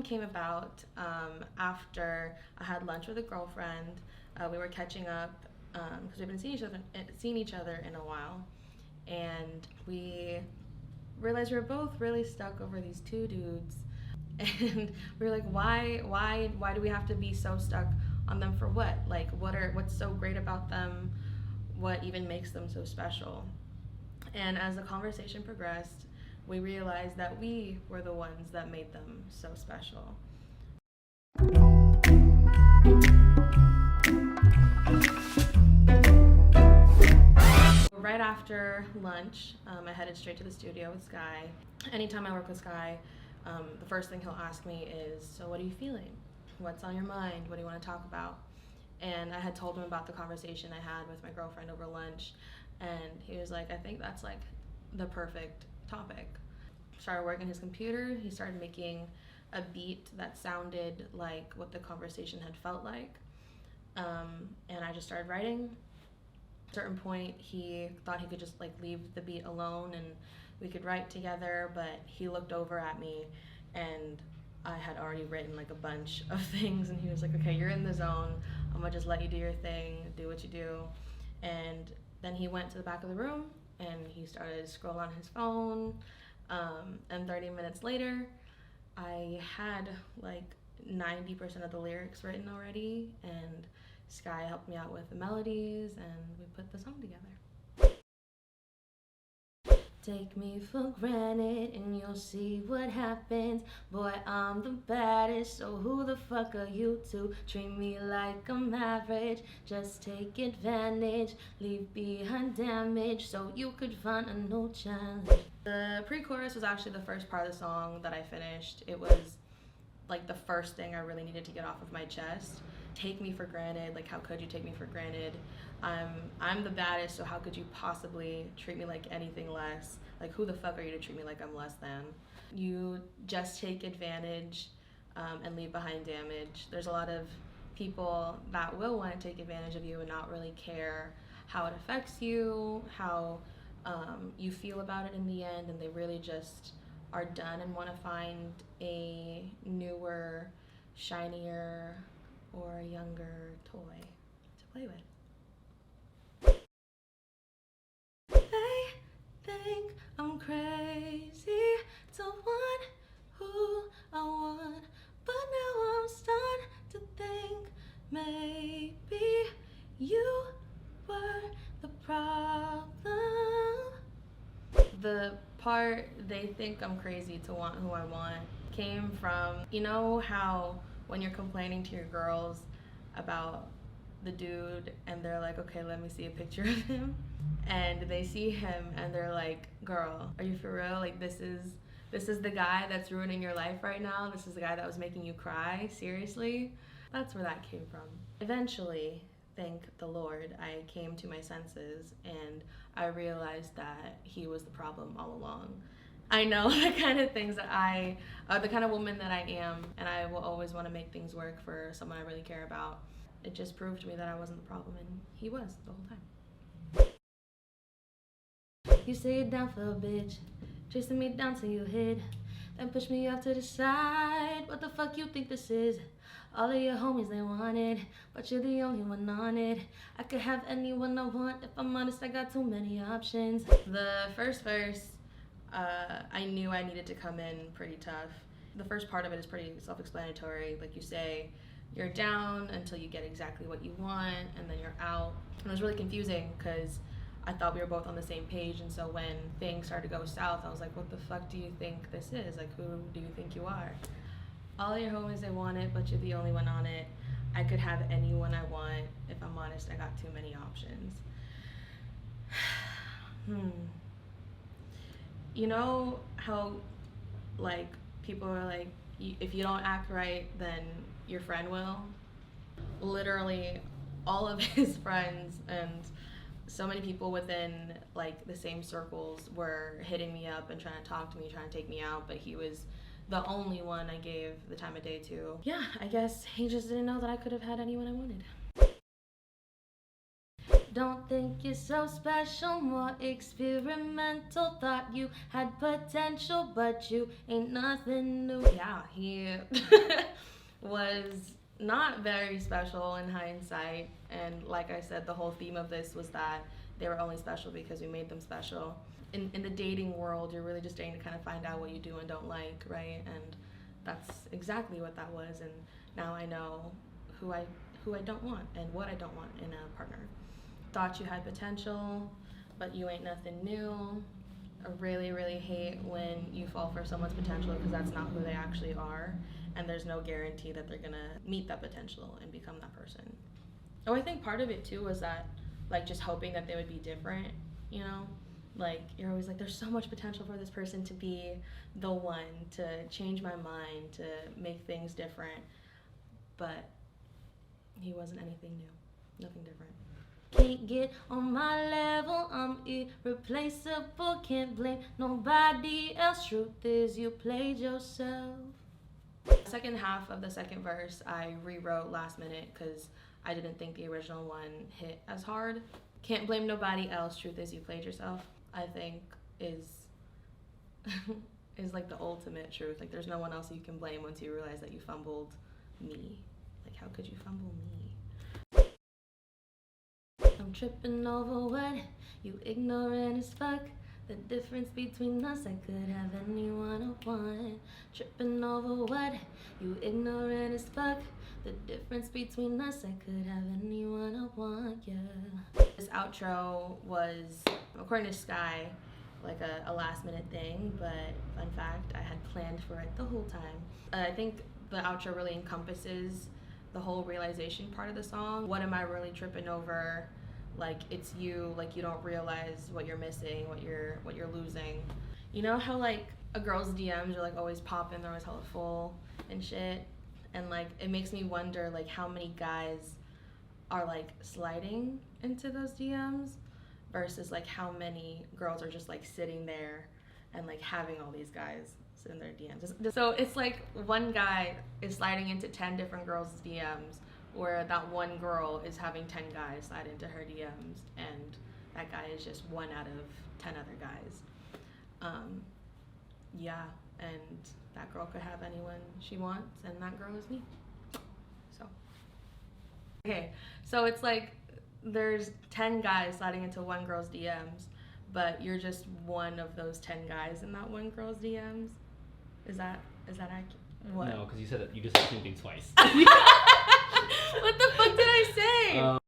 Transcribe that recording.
song came about after I had lunch with a girlfriend. We were catching up because we've been seeing each other in a while, and we realized we were both really stuck over these two dudes, and we were like, why do we have to be so stuck on them for what? Like, what's so great about them? What even makes them so special? And as the conversation progressed, we realized that we were the ones that made them so special. Right after lunch, I headed straight to the studio with Sky. Anytime I work with Sky, the first thing he'll ask me is, so what are you feeling? What's on your mind? What do you want to talk about? And I had told him about the conversation I had with my girlfriend over lunch, and he was like, I think that's like the perfect topic. Started working his computer, he started making a beat that sounded like what the conversation had felt like. And I just started writing. At a certain point, he thought he could just like leave the beat alone and we could write together, but he looked over at me and I had already written like a bunch of things, and he was like, okay, you're in the zone. I'm gonna just let you do your thing, do what you do. And then he went to the back of the room and he started scrolling on his phone. And 30 minutes later, I had like 90% of the lyrics written already, and Sky helped me out with the melodies, and we put the song together. Take me for granted and you'll see what happens. Boy, I'm the baddest, so who the fuck are you to treat me like I'm average? Just take advantage, leave behind damage so you could find a new challenge. The pre-chorus was actually the first part of the song that I finished. It was like the first thing I really needed to get off of my chest. Take me for granted, like how could you take me for granted? I'm the baddest, so how could you possibly treat me like anything less? Like, who the fuck are you to treat me like I'm less than? You just take advantage and leave behind damage. There's a lot of people that will want to take advantage of you and not really care how it affects you, how you feel about it in the end, and they really just are done and want to find a newer, shinier, or younger toy to play with. They think I'm crazy to want who I want, but now I'm starting to think maybe you were the problem. The part they think I'm crazy to want who I want came from, you know how when you're complaining to your girls about the dude and they're like, okay, let me see a picture of him, and they see him and they're like, girl, are you for real? Like, this is the guy that's ruining your life right now? This is the guy that was making you cry? Seriously? That's where that came from. Eventually, thank the Lord, I came to my senses and I realized that he was the problem all along. I know the kind of things that the kind of woman that I am, and I will always want to make things work for someone I really care about. It just proved to me that I wasn't the problem, and he was the whole time. You say you're down for a bitch, chasing me down till you hit, then push me off to the side. What the fuck you think this is? All of your homies, they want it, but you're the only one on it. I could have anyone I want. If I'm honest, I got too many options. The first verse, I knew I needed to come in pretty tough. The first part of it is pretty self-explanatory. Like, you say you're down until you get exactly what you want, and then you're out. And it was really confusing because I thought we were both on the same page, and so when things started to go south, I was like, what the fuck do you think this is? Like, who do you think you are? All your homies, they want it, but you're the only one on it. I could have anyone I want. If I'm honest, I got too many options. You know how, like, people are like, if you don't act right, then your friend will? Literally, all of his friends and so many people within, like, the same circles were hitting me up and trying to talk to me, trying to take me out, but he was the only one I gave the time of day to. Yeah, I guess he just didn't know that I could have had anyone I wanted. Don't think you're so special, more experimental. Thought you had potential, but you ain't nothing new. Yeah, he was not very special in hindsight. And like I said, the whole theme of this was that they were only special because we made them special. In the dating world, you're really just dating to kind of find out what you do and don't like, right? And that's exactly what that was. And now I know who I don't want and what I don't want in a partner. Thought you had potential, but you ain't nothing new. I really, really hate when you fall for someone's potential because that's not who they actually are, and there's no guarantee that they're gonna meet that potential and become that person. Oh, I think part of it too was that, like, just hoping that they would be different, you know? Like, you're always like, there's so much potential for this person to be the one, to change my mind, to make things different, but he wasn't anything new, nothing different. Can't get on my level, I'm irreplaceable. Can't blame nobody else. Truth is, you played yourself. Second half of the second verse, I rewrote last minute because I didn't think the original one hit as hard. Can't blame nobody else. Truth is, you played yourself. I think is like the ultimate truth. Like, there's no one else you can blame once you realize that you fumbled me. Like, how could you fumble me? I'm tripping over what you ignorant as fuck. The difference between us, I could have anyone I want. Tripping over what you ignorant as fuck. The difference between us, I could have anyone I want, yeah. This outro was, according to Sky, like a last minute thing, but fun fact, I had planned for it the whole time. I think the outro really encompasses the whole realization part of the song. What am I really tripping over? Like, it's you, like, you don't realize what you're missing, what you're losing. You know how, like, a girl's DMs are, like, always popping, they're always hella full and shit? And, like, it makes me wonder, like, how many guys are, like, sliding into those DMs versus, like, how many girls are just, like, sitting there and, like, having all these guys in their DMs. So it's like one guy is sliding into 10 different girls' DMs, where that one girl is having 10 guys slide into her DMs, and that guy is just one out of 10 other guys. Yeah, and that girl could have anyone she wants, and that girl is me. So, okay, so it's like there's 10 guys sliding into one girl's DMs, but you're just one of those 10 guys in that one girl's DMs. Is that accurate? What? No, because you said that you just said the same thing twice. What the fuck did I say?